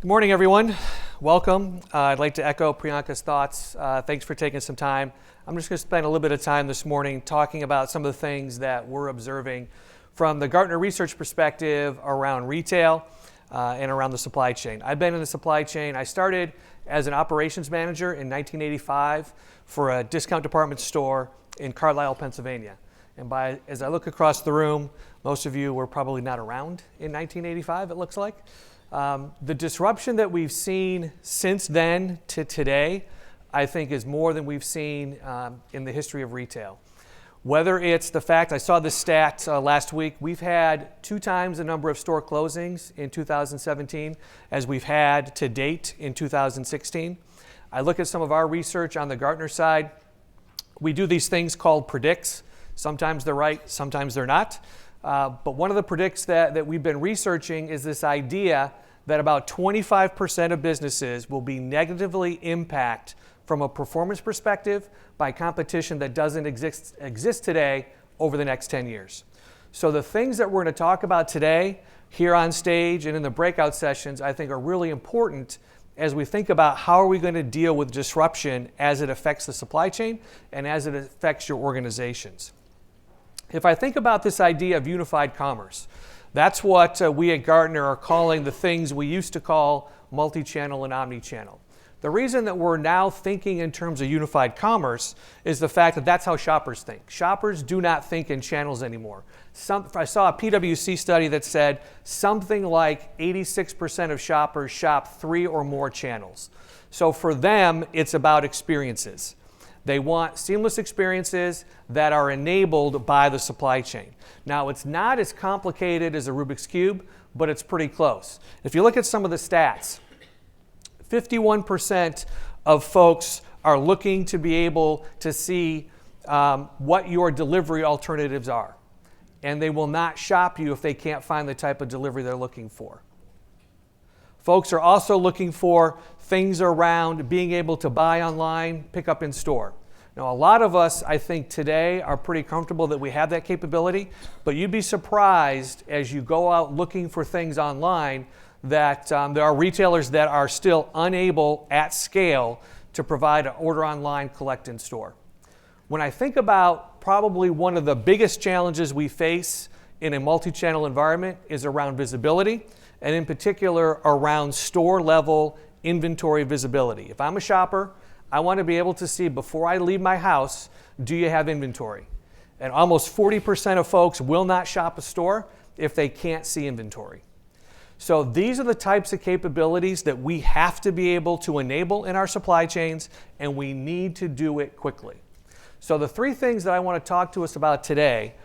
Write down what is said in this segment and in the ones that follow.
Good morning, everyone. Welcome. I'd like to echo Priyanka's thoughts. Thanks for taking some time. I'm just going to spend a little bit of time this morning talking about some of the things that we're observing from the Gartner research perspective around retail and around the supply chain. I've been in the supply chain. I started as an operations manager in 1985 for a discount department store in Carlisle, Pennsylvania. And as I look across the room, most of you were probably not around in 1985, it looks like. The disruption that we've seen since then to today, I think, is more than we've seen in the history of retail. Whether it's the fact, I saw this stat last week, we've had 2 times the number of store closings in 2017 as we've had to date in 2016. I look at some of our research on the Gartner side. We do these things called predicts. Sometimes they're right, sometimes they're not. But one of the predicts that we've been researching is this idea that about 25% of businesses will be negatively impacted from a performance perspective by competition that doesn't exist today over the next 10 years. So the things that we're going to talk about today here on stage and in the breakout sessions, I think, are really important as we think about how are we going to deal with disruption as it affects the supply chain and as it affects your organizations. If I think about this idea of unified commerce, that's what we at Gartner are calling the things we used to call multi-channel and omni-channel. The reason that we're now thinking in terms of unified commerce is the fact that that's how shoppers think. Shoppers do not think in channels anymore. I saw a PwC study that said something like 86% of shoppers shop 3 or more channels. So for them, it's about experiences. They want seamless experiences that are enabled by the supply chain. Now, it's not as complicated as a Rubik's Cube, but it's pretty close. If you look at some of the stats, 51% of folks are looking to be able to see what your delivery alternatives are. And they will not shop you if they can't find the type of delivery they're looking for. Folks are also looking for things around being able to buy online, pick up in store. Now, a lot of us, I think, today are pretty comfortable that we have that capability, but you'd be surprised as you go out looking for things online that there are retailers that are still unable at scale to provide an order online, collect in store. When I think about probably one of the biggest challenges we face in a multi-channel environment is around visibility, and in particular around store-level inventory visibility. If I'm a shopper, I want to be able to see before I leave my house, do you have inventory? And almost 40% of folks will not shop a store if they can't see inventory. So these are the types of capabilities that we have to be able to enable in our supply chains, and we need to do it quickly. So the 3 things that I want to talk to us about today,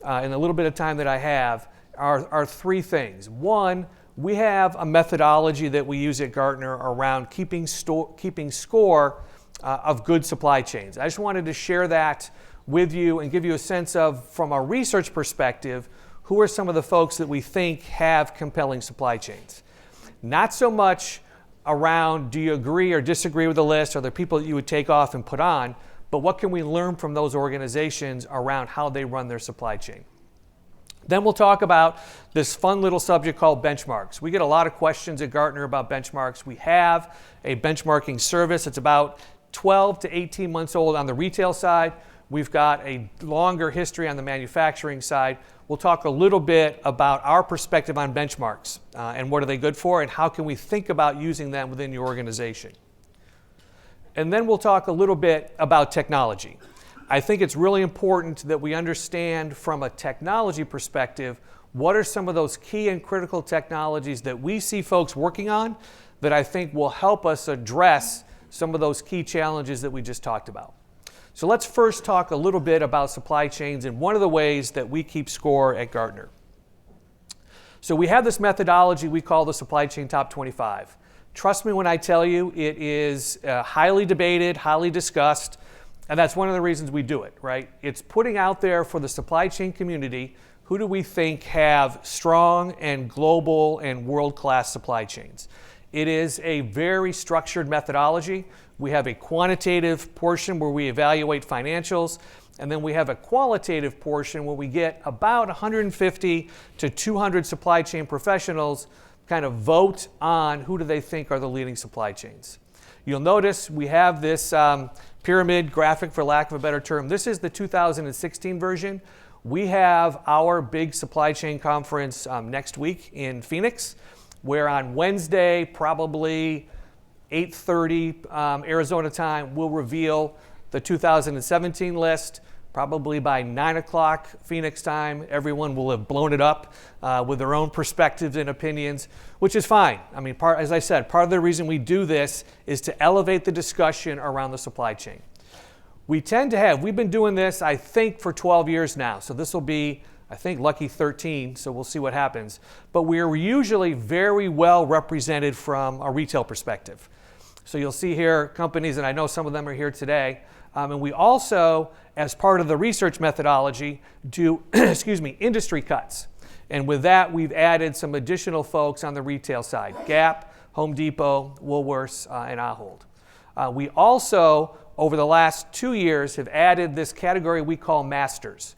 in a little bit of time that I have, are 3 things. One, we have a methodology that we use at Gartner around keeping score of good supply chains. I just wanted to share that with you and give you a sense of, from a research perspective, who are some of the folks that we think have compelling supply chains. Not so much around do you agree or disagree with the list, or the people that you would take off and put on, but what can we learn from those organizations around how they run their supply chain. Then we'll talk about this fun little subject called benchmarks. We get a lot of questions at Gartner about benchmarks. We have a benchmarking service. It's about 12 to 18 months old on the retail side. We've got a longer history on the manufacturing side. We'll talk a little bit about our perspective on benchmarks and what are they good for and how can we think about using them within your organization. And then we'll talk a little bit about technology. I think it's really important that we understand from a technology perspective what are some of those key and critical technologies that we see folks working on that I think will help us address some of those key challenges that we just talked about. So let's first talk a little bit about supply chains and one of the ways that we keep score at Gartner. So we have this methodology we call the Supply Chain Top 25. Trust me when I tell you it is highly debated, highly discussed, and that's one of the reasons we do it, right? It's putting out there for the supply chain community, who do we think have strong and global and world-class supply chains? It is a very structured methodology. We have a quantitative portion where we evaluate financials, and then we have a qualitative portion where we get about 150 to 200 supply chain professionals kind of vote on who do they think are the leading supply chains. You'll notice we have this pyramid graphic, for lack of a better term. This is the 2016 version. We have our big supply chain conference next week in Phoenix, where on Wednesday, probably 8:30 Arizona time, we'll reveal the 2017 list. Probably by 9 o'clock Phoenix time, everyone will have blown it up with their own perspectives and opinions, which is fine. I mean, as I said, part of the reason we do this is to elevate the discussion around the supply chain. We've been doing this, I think, for 12 years now. So this will be, I think, lucky 13, so we'll see what happens. But we're usually very well represented from a retail perspective. So you'll see here companies, and I know some of them are here today. And we also, as part of the research methodology, do industry cuts. And with that, we've added some additional folks on the retail side: Gap, Home Depot, Woolworths, and Ahold. We also, over the last 2 years, have added this category we call Masters,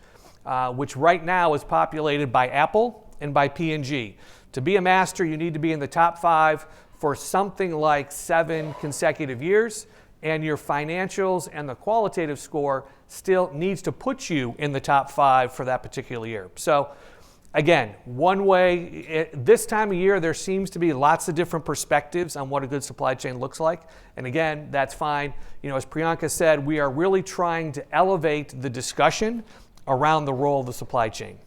which right now is populated by Apple and by P&G. To be a master, you need to be in the top 5 for something like 7 consecutive years, and your financials and the qualitative score still needs to put you in the top 5 for that particular year. So again, one way, this time of year, there seems to be lots of different perspectives on what a good supply chain looks like. And again, that's fine. You know, as Priyanka said, we are really trying to elevate the discussion around the role of the supply chain.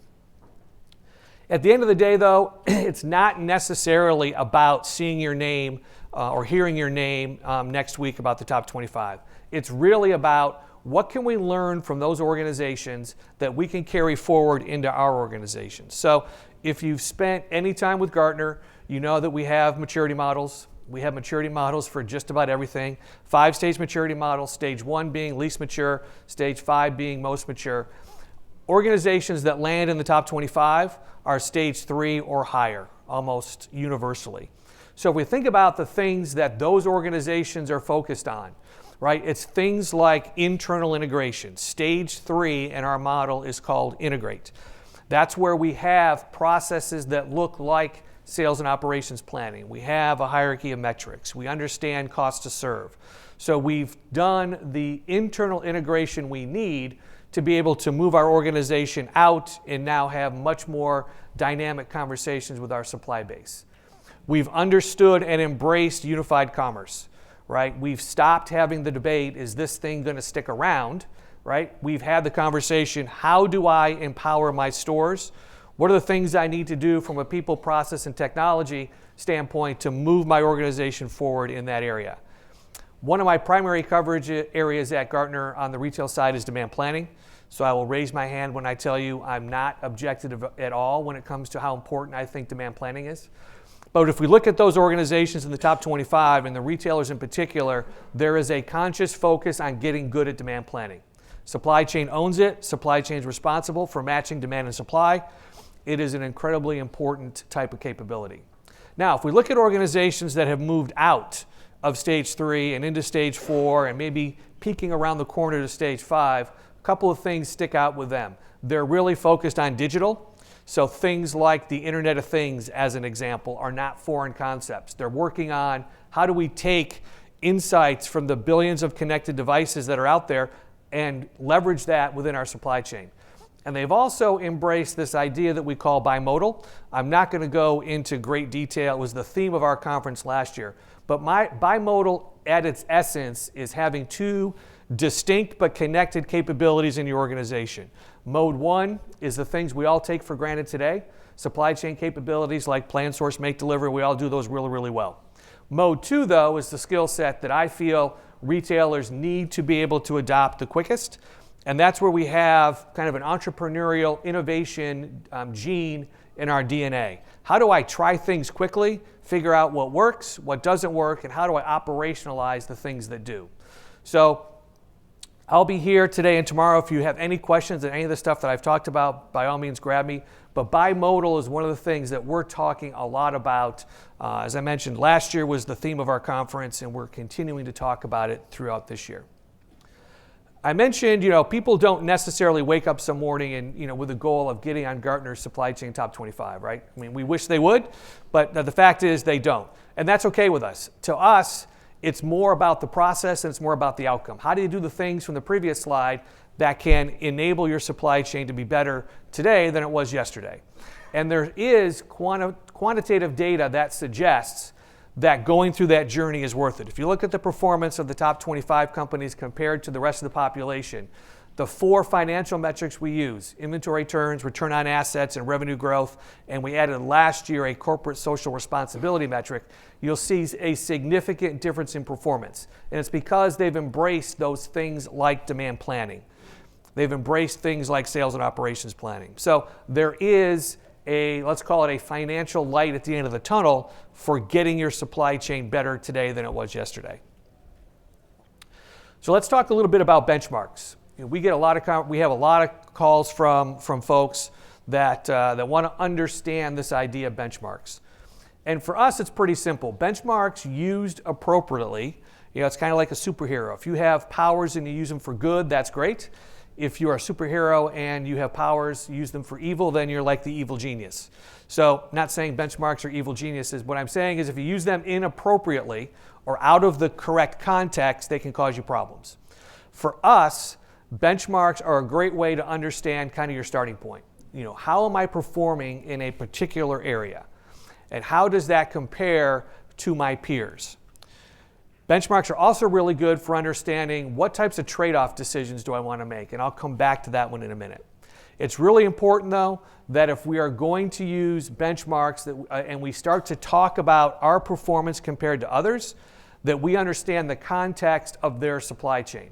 At the end of the day, though, it's not necessarily about seeing your name or hearing your name next week about the top 25. It's really about what can we learn from those organizations that we can carry forward into our organizations. So if you've spent any time with Gartner, you know that we have maturity models. We have maturity models for just about everything. 5-stage maturity model, stage 1 being least mature, stage 5 being most mature. Organizations that land in the top 25 are stage 3 or higher, almost universally. So if we think about the things that those organizations are focused on, right, it's things like internal integration. Stage 3 in our model is called integrate. That's where we have processes that look like sales and operations planning. We have a hierarchy of metrics. We understand cost to serve. So we've done the internal integration we need to be able to move our organization out and now have much more dynamic conversations with our supply base. We've understood and embraced unified commerce, right? We've stopped having the debate, is this thing going to stick around, right? We've had the conversation, how do I empower my stores? What are the things I need to do from a people, process, and technology standpoint to move my organization forward in that area? One of my primary coverage areas at Gartner on the retail side is demand planning. So I will raise my hand when I tell you I'm not objective at all when it comes to how important I think demand planning is. But if we look at those organizations in the top 25 and the retailers in particular, there is a conscious focus on getting good at demand planning. Supply chain owns it. Supply chain is responsible for matching demand and supply. It is an incredibly important type of capability. Now, if we look at organizations that have moved out of stage 3 and into stage 4 and maybe peeking around the corner to stage 5, a couple of things stick out with them. They're really focused on digital. So things like the Internet of Things, as an example, are not foreign concepts. They're working on how do we take insights from the billions of connected devices that are out there and leverage that within our supply chain. And they've also embraced this idea that we call bimodal. I'm not going to go into great detail. It was the theme of our conference last year. But bimodal, at its essence, is having 2 distinct but connected capabilities in your organization. Mode 1 is the things we all take for granted today. Supply chain capabilities like plan, source, make, deliver. We all do those really, really well. Mode 2, though, is the skill set that I feel retailers need to be able to adopt the quickest. And that's where we have kind of an entrepreneurial innovation gene in our DNA. How do I try things quickly, figure out what works, what doesn't work, and how do I operationalize the things that do? So I'll be here today and tomorrow. If you have any questions on any of the stuff that I've talked about, by all means grab me. But bimodal is one of the things that we're talking a lot about. As I mentioned, last year was the theme of our conference, and we're continuing to talk about it throughout this year. I mentioned, people don't necessarily wake up some morning and, with the goal of getting on Gartner's supply chain top 25, right? I mean, we wish they would, but the fact is they don't. And that's okay with us. To us, it's more about the process and it's more about the outcome. How do you do the things from the previous slide that can enable your supply chain to be better today than it was yesterday? And there is quantitative data that suggests that going through that journey is worth it. If you look at the performance of the top 25 companies compared to the rest of the population, the 4 financial metrics we use, inventory turns, return on assets, and revenue growth, and we added last year a corporate social responsibility metric, you'll see a significant difference in performance. And it's because they've embraced those things like demand planning. They've embraced things like sales and operations planning. So there is let's call it a financial light at the end of the tunnel for getting your supply chain better today than it was yesterday. So let's talk a little bit about benchmarks. We have a lot of calls from folks that want to understand this idea of benchmarks. And for us, it's pretty simple. Benchmarks used appropriately, it's kind of like a superhero. If you have powers and you use them for good, that's great. If you are a superhero and you have powers, use them for evil, then you're like the evil genius. So not saying benchmarks are evil geniuses. What I'm saying is if you use them inappropriately or out of the correct context, they can cause you problems. For us, benchmarks are a great way to understand kind of your starting point. How am I performing in a particular area? And how does that compare to my peers? Benchmarks are also really good for understanding what types of trade-off decisions do I want to make, and I'll come back to that one in a minute. It's really important, though, that if we are going to use benchmarks and we start to talk about our performance compared to others, that we understand the context of their supply chain.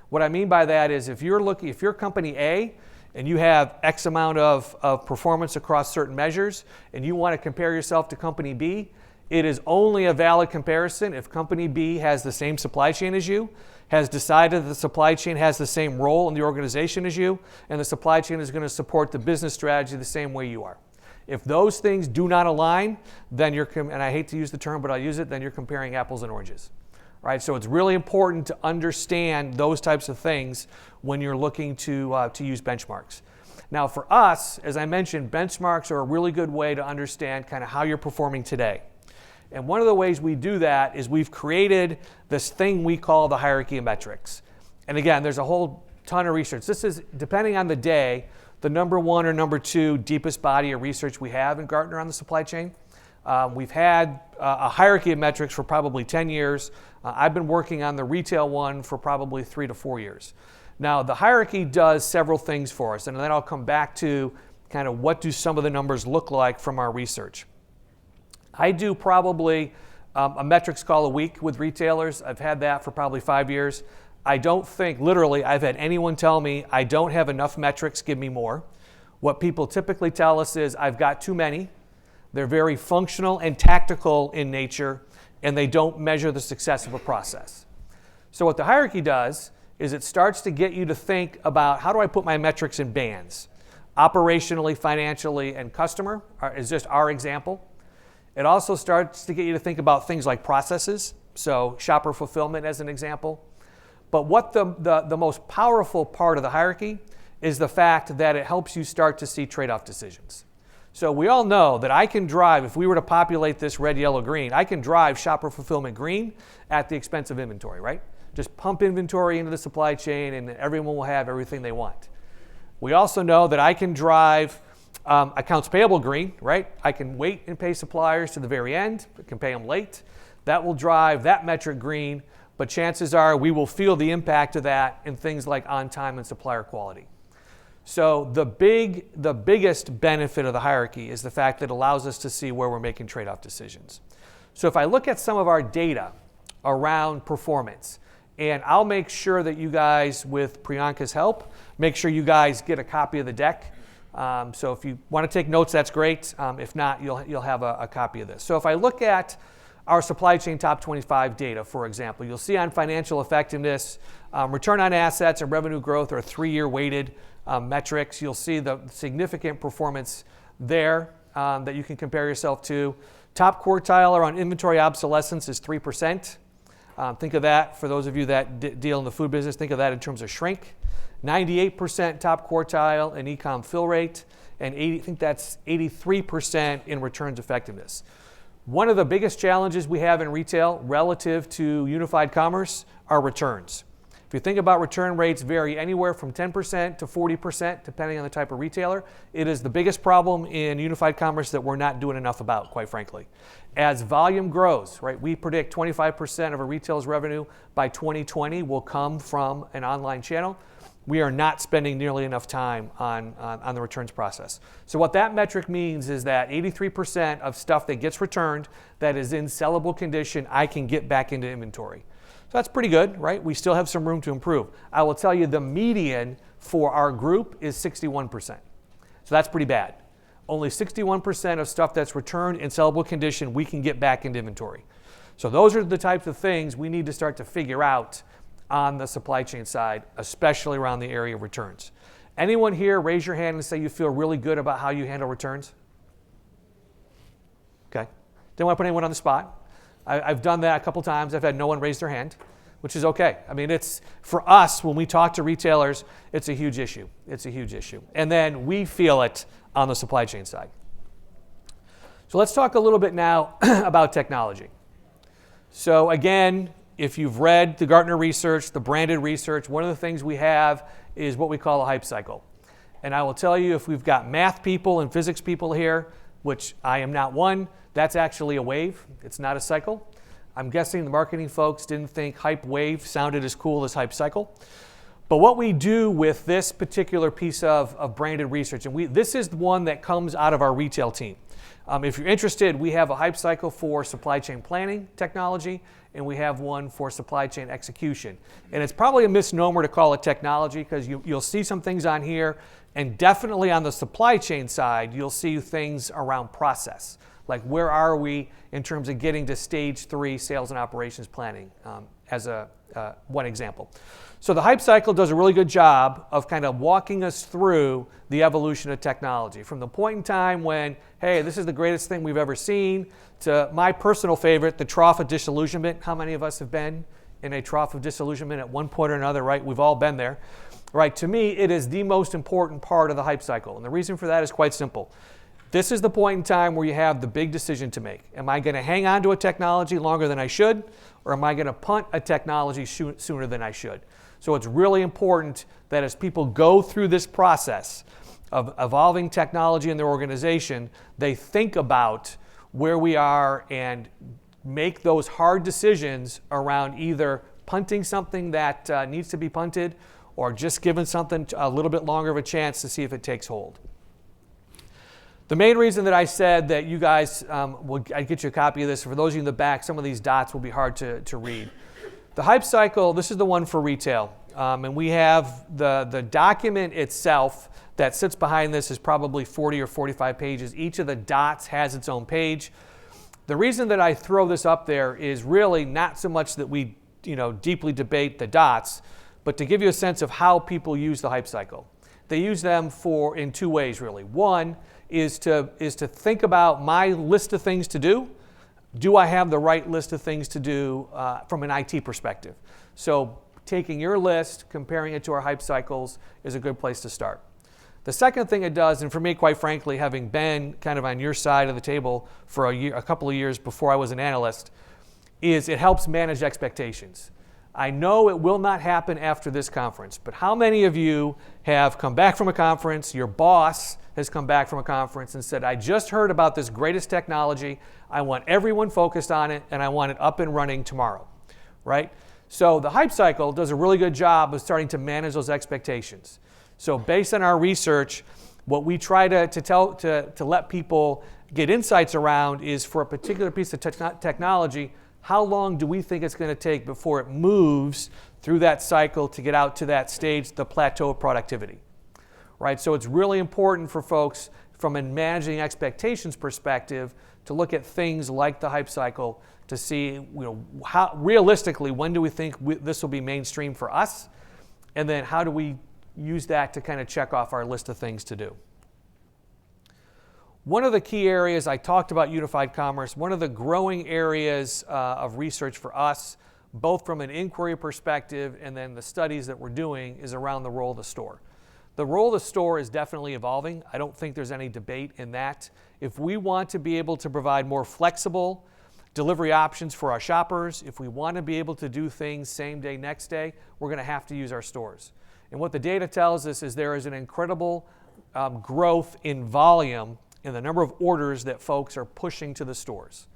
What I mean by that is if you're company A and you have X amount of performance across certain measures and you want to compare yourself to company B, it is only a valid comparison if company B has the same supply chain as you, has decided that the supply chain has the same role in the organization as you, and the supply chain is going to support the business strategy the same way you are. If those things do not align, then and I hate to use the term, but I'll use it, then you're comparing apples and oranges. Right? So it's really important to understand those types of things when you're looking to use benchmarks. Now for us, as I mentioned, benchmarks are a really good way to understand kind of how you're performing today. And one of the ways we do that is we've created this thing we call the hierarchy of metrics. And again, there's a whole ton of research. This is, depending on the day, the number 1 or number 2 deepest body of research we have in Gartner on the supply chain. We've had a hierarchy of metrics for probably 10 years. I've been working on the retail one for probably 3 to 4 years. Now, the hierarchy does several things for us, and then I'll come back to kind of what do some of the numbers look like from our research. I do probably a metrics call a week with retailers. I've had that for probably 5 years. I don't think, literally, I've had anyone tell me, I don't have enough metrics, give me more. What people typically tell us is, I've got too many. They're very functional and tactical in nature, and they don't measure the success of a process. So what the hierarchy does is it starts to get you to think about, how do I put my metrics in bands? Operationally, financially, and customer is just our example. It also starts to get you to think about things like processes, so shopper fulfillment as an example. But what the most powerful part of the hierarchy is the fact that it helps you start to see trade-off decisions. So we all know that I can drive, if we were to populate this red, yellow, green, I can drive shopper fulfillment green at the expense of inventory, right? Just pump inventory into the supply chain and everyone will have everything they want. We also know that I can drive accounts payable green, right? I can wait and pay suppliers to the very end, I can pay them late. That will drive that metric green, but chances are we will feel the impact of that in things like on time and supplier quality. So the biggest benefit of the hierarchy is the fact that it allows us to see where we're making trade-off decisions. So if I look at some of our data around performance, and I'll make sure that you guys, with Priyanka's help, make sure you guys get a copy of the deck. So if you want to take notes, that's great. If not, you'll have a copy of this. So if I look at our supply chain top 25 data, for example, you'll see on financial effectiveness, return on assets and revenue growth are 3-year weighted metrics. You'll see the significant performance there that you can compare yourself to. Top quartile around inventory obsolescence is 3%. Think of that, for those of you that deal in the food business, think of that in terms of shrink. 98% top quartile in e-com fill rate, and I think that's 83% in returns effectiveness. One of the biggest challenges we have in retail relative to unified commerce are returns. If you think about return rates vary anywhere from 10% to 40%, depending on the type of retailer. It is the biggest problem in unified commerce that we're not doing enough about, quite frankly. As volume grows, right, we predict 25% of a retailer's revenue by 2020 will come from an online channel. We are not spending nearly enough time on the returns process. So what that metric means is that 83% of stuff that gets returned that is in sellable condition, I can get back into inventory. So that's pretty good, right? We still have some room to improve. I will tell you the median for our group is 61%. So that's pretty bad. Only 61% of stuff that's returned in sellable condition, we can get back into inventory. So those are the types of things we need to start to figure out on the supply chain side, especially around the area of returns. Anyone here raise your hand and say you feel really good about how you handle returns? Okay. Didn't want to put anyone on the spot. I've done that a couple times. I've had no one raise their hand, which is okay. I mean, it's, for us, when we talk to retailers, it's a huge issue. It's a huge issue. And then we feel it on the supply chain side. So let's talk a little bit now about technology. So again, if you've read the Gartner research, the branded research, one of the things we have is what we call a hype cycle. And I will tell you, if we've got math people and physics people here, which I am not one, that's actually a wave. It's not a cycle. I'm guessing the marketing folks didn't think hype wave sounded as cool as hype cycle. But what we do with this particular piece of branded research, and this is the one that comes out of our retail team. If you're interested, we have a hype cycle for supply chain planning technology, and we have one for supply chain execution. And it's probably a misnomer to call it technology, because you'll see some things on here, and definitely on the supply chain side, you'll see things around process. Like, where are we in terms of getting to stage 3 sales and operations planning, as one example. So the hype cycle does a really good job of kind of walking us through the evolution of technology, from the point in time when, hey, this is the greatest thing we've ever seen, to my personal favorite, the trough of disillusionment. How many of us have been in a trough of disillusionment at one point or another, right? We've all been there, right? To me, it is the most important part of the hype cycle. And the reason for that is quite simple. This is the point in time where you have the big decision to make. Am I going to hang on to a technology longer than I should, or am I going to punt a technology sooner than I should? So it's really important that as people go through this process of evolving technology in their organization, they think about where we are and make those hard decisions around either punting something that needs to be punted, or just giving something a little bit longer of a chance to see if it takes hold. The main reason that I said that you guys, I'd get you a copy of this, for those of you in the back, some of these dots will be hard to read. The hype cycle, this is the one for retail. And we have the document itself that sits behind this is probably 40 or 45 pages. Each of the dots has its own page. The reason that I throw this up there is really not so much that we deeply debate the dots, but to give you a sense of how people use the hype cycle. They use them in 2 ways, really. One is to think about my list of things to do. Do I have the right list of things to do from an IT perspective? So taking your list, comparing it to our hype cycles is a good place to start. The second thing it does, and for me, quite frankly, having been kind of on your side of the table for a couple of years before I was an analyst, is it helps manage expectations. I know it will not happen after this conference, but how many of you have come back from a conference, your boss has come back from a conference and said, I just heard about this greatest technology, I want everyone focused on it, and I want it up and running tomorrow, right? So the hype cycle does a really good job of starting to manage those expectations. So based on our research, what we try to let people get insights around is, for a particular piece of technology, how long do we think it's going to take before it moves through that cycle to get out to that stage, the plateau of productivity, right? So it's really important for folks from a managing expectations perspective to look at things like the hype cycle to see, how realistically, when do we think this will be mainstream for us? And then how do we use that to kind of check off our list of things to do? One of the key areas, I talked about unified commerce, one of the growing areas of research for us both from an inquiry perspective and then the studies that we're doing, is around the role of the store. The role of the store is definitely evolving. I don't think there's any debate in that. If we want to be able to provide more flexible delivery options for our shoppers, if we want to be able to do things same day, next day, we're going to have to use our stores. And what the data tells us is there is an incredible growth in volume in the number of orders that folks are pushing to the stores,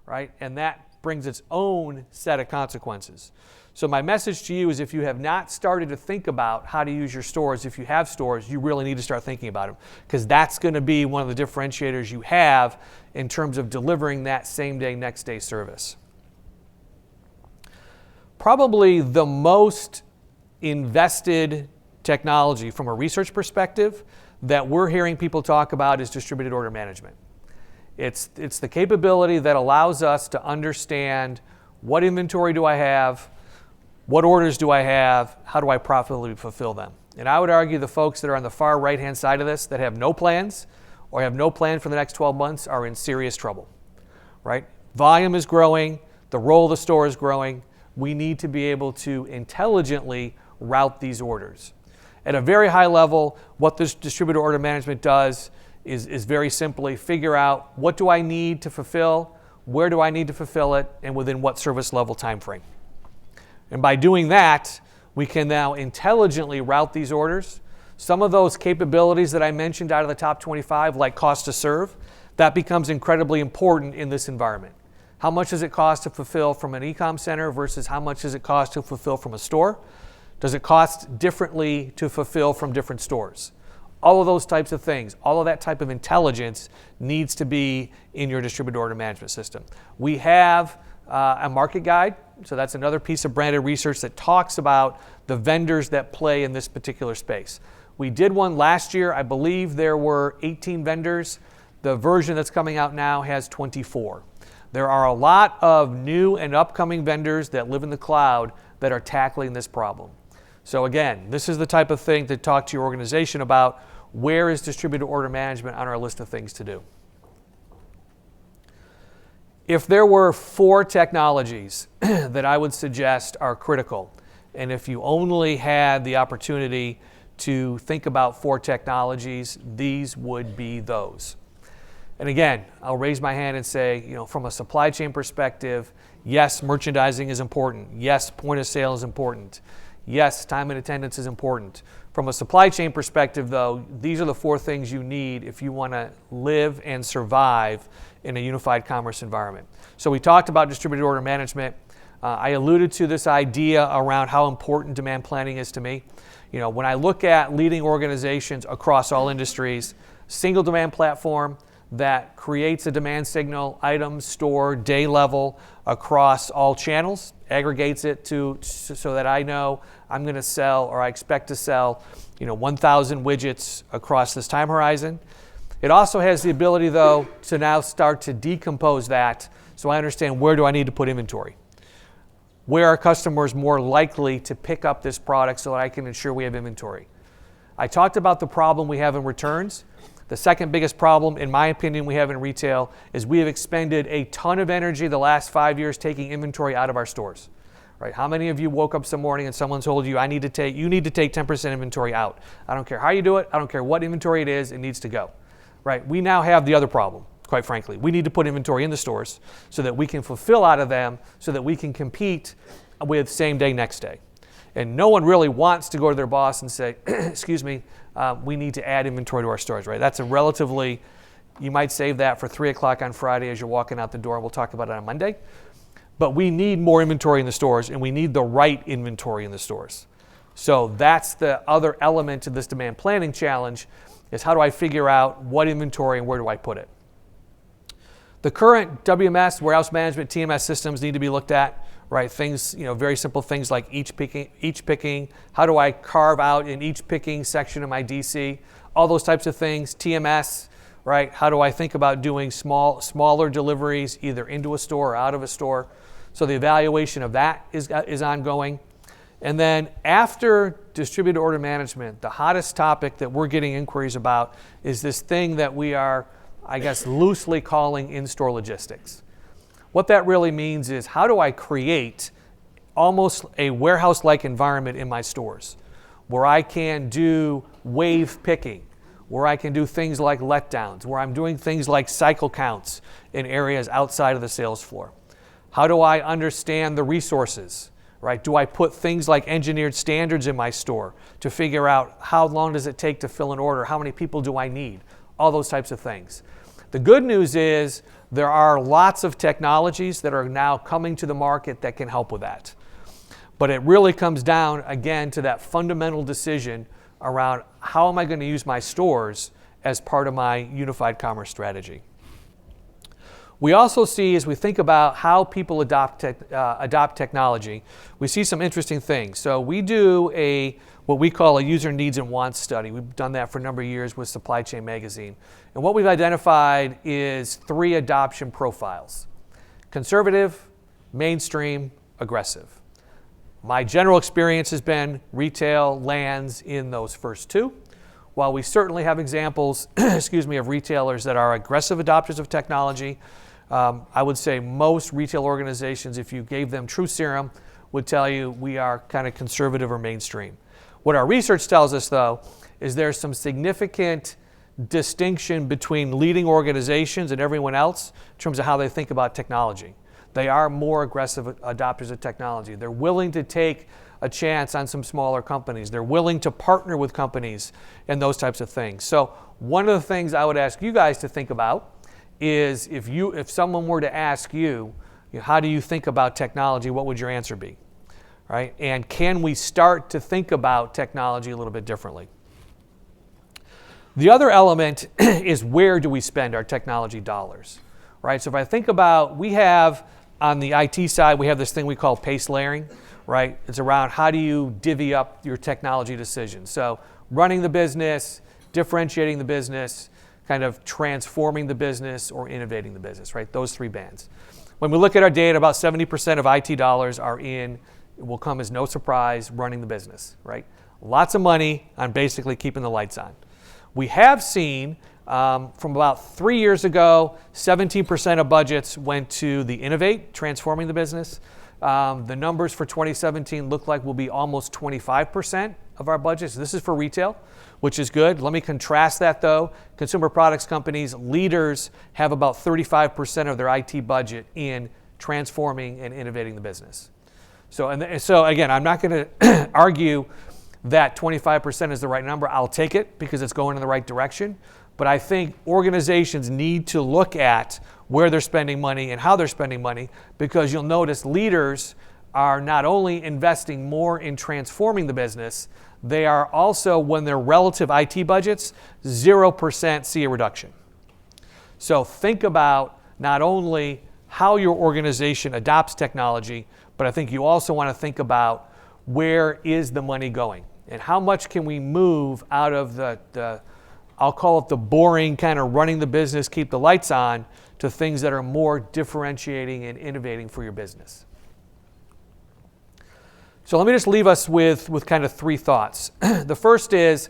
right? And that brings its own set of consequences. So my message to you is, if you have not started to think about how to use your stores, if you have stores, you really need to start thinking about them, because that's going to be one of the differentiators you have in terms of delivering that same day, next day service. Probably the most invested technology from a research perspective that we're hearing people talk about is distributed order management. It's the capability that allows us to understand what inventory do I have, what orders do I have, how do I profitably fulfill them. And I would argue the folks that are on the far right-hand side of this that have no plans or have no plan for the next 12 months are in serious trouble, right? Volume is growing, the role of the store is growing. We need to be able to intelligently route these orders. At a very high level, what this distributed order management does is very simply figure out, what do I need to fulfill, where do I need to fulfill it, and within what service level time frame. And by doing that, we can now intelligently route these orders. Some of those capabilities that I mentioned out of the top 25, like cost to serve, that becomes incredibly important in this environment. How much does it cost to fulfill from an e-com center versus how much does it cost to fulfill from a store? Does it cost differently to fulfill from different stores? All of those types of things, all of that type of intelligence needs to be in your distributed order management system. We have a market guide, so that's another piece of branded research that talks about the vendors that play in this particular space. We did one last year. I believe there were 18 vendors. The version that's coming out now has 24. There are a lot of new and upcoming vendors that live in the cloud that are tackling this problem. So again, this is the type of thing to talk to your organization about. Where is distributed order management on our list of things to do? If there were 4 technologies that I would suggest are critical, and if you only had the opportunity to think about 4 technologies, these would be those. And again, I'll raise my hand and say, from a supply chain perspective, yes, merchandising is important. Yes, point of sale is important. Yes, time and attendance is important. From a supply chain perspective, though, these are the 4 things you need if you want to live and survive in a unified commerce environment. So we talked about distributed order management. I alluded to this idea around how important demand planning is to me. When I look at leading organizations across all industries, single demand platform that creates a demand signal, item, store, day level across all channels, aggregates it so that I know I'm going to sell, or I expect to sell, 1,000 widgets across this time horizon. It also has the ability, though, to now start to decompose that so I understand, where do I need to put inventory? Where are customers more likely to pick up this product so that I can ensure we have inventory? I talked about the problem we have in returns. The second biggest problem, in my opinion, we have in retail is we have expended a ton of energy the last 5 years taking inventory out of our stores. Right? How many of you woke up some morning and someone told you, you need to take 10% inventory out? I don't care how you do it. I don't care what inventory it is. It needs to go. Right? We now have the other problem, quite frankly. We need to put inventory in the stores so that we can fulfill out of them, so that we can compete with same day, next day. And no one really wants to go to their boss and say, excuse me, we need to add inventory to our stores, right? That's a relatively, you might save that for 3 o'clock on Friday as you're walking out the door, and we'll talk about it on Monday. But we need more inventory in the stores, and we need the right inventory in the stores. So that's the other element to this demand planning challenge, is how do I figure out what inventory and where do I put it? The current WMS, warehouse management, TMS systems need to be looked at, right? Things, very simple things like each picking. How do I carve out in each picking section of my DC? All those types of things. TMS, right? How do I think about doing smaller deliveries, either into a store or out of a store? So the evaluation of that is ongoing. And then after distributed order management, the hottest topic that we're getting inquiries about is this thing that we are, I guess, loosely calling in-store logistics. What that really means is, how do I create almost a warehouse-like environment in my stores where I can do wave picking, where I can do things like letdowns, where I'm doing things like cycle counts in areas outside of the sales floor. How do I understand the resources, right? Do I put things like engineered standards in my store to figure out how long does it take to fill an order? How many people do I need? All those types of things. The good news is there are lots of technologies that are now coming to the market that can help with that. But it really comes down, again, to that fundamental decision around how am I going to use my stores as part of my unified commerce strategy. We also see, as we think about how people adopt technology, we see some interesting things. So we do what we call a user needs and wants study. We've done that for a number of years with Supply Chain Magazine. And what we've identified is 3 adoption profiles: conservative, mainstream, aggressive. My general experience has been retail lands in those first 2. While we certainly have examples of retailers that are aggressive adopters of technology, I would say most retail organizations, if you gave them true serum, would tell you we are kind of conservative or mainstream. What our research tells us, though, is there's some significant distinction between leading organizations and everyone else in terms of how they think about technology. They are more aggressive adopters of technology. They're willing to take a chance on some smaller companies. They're willing to partner with companies and those types of things. So one of the things I would ask you guys to think about is if someone were to ask you, how do you think about technology, what would your answer be? Right? And can we start to think about technology a little bit differently? The other element is, where do we spend our technology dollars? Right? So if I think about, we have on the IT side, we have this thing we call pace layering, right? It's around how do you divvy up your technology decisions. So running the business, differentiating the business, kind of transforming the business, or innovating the business, right? Those 3 bands. When we look at our data, about 70% of IT dollars will come as no surprise, running the business, right? Lots of money on basically keeping the lights on. We have seen from about 3 years ago, 17% of budgets went to the innovate, transforming the business. The numbers for 2017 look like will be almost 25% of our budgets. This is for retail, which is good. Let me contrast that, though. Consumer products companies, leaders, have about 35% of their IT budget in transforming and innovating the business. So again, I'm not going to argue that 25% is the right number. I'll take it because it's going in the right direction. But I think organizations need to look at where they're spending money and how they're spending money, because you'll notice leaders are not only investing more in transforming the business, they are also, when their relative IT budgets, 0% see a reduction. So think about not only how your organization adopts technology, but I think you also want to think about where is the money going and how much can we move out of the I'll call it the boring kind of running the business, keep the lights on, to things that are more differentiating and innovating for your business. So let me just leave us with kind of 3 thoughts. The first is,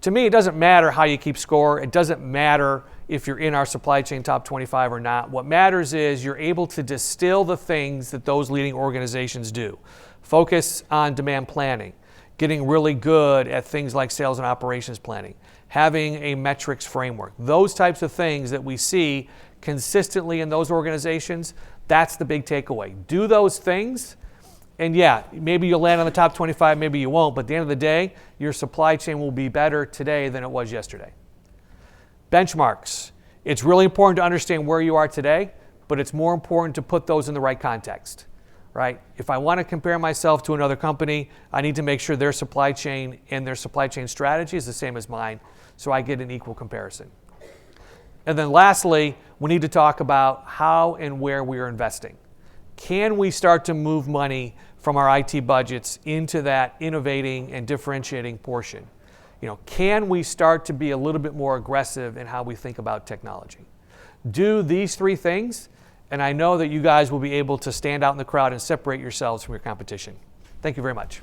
to me, it doesn't matter how you keep score. It doesn't matter if you're in our supply chain top 25 or not. What matters is you're able to distill the things that those leading organizations do. Focus on demand planning, getting really good at things like sales and operations planning, having a metrics framework. Those types of things that we see consistently in those organizations, that's the big takeaway. Do those things, and yeah, maybe you'll land on the top 25, maybe you won't, but at the end of the day, your supply chain will be better today than it was yesterday. Benchmarks. It's really important to understand where you are today, but it's more important to put those in the right context, right? If I want to compare myself to another company, I need to make sure their supply chain and their supply chain strategy is the same as mine, so I get an equal comparison. And then lastly, we need to talk about how and where we are investing. Can we start to move money from our IT budgets into that innovating and differentiating portion? Can we start to be a little bit more aggressive in how we think about technology? Do these 3 things, and I know that you guys will be able to stand out in the crowd and separate yourselves from your competition. Thank you very much.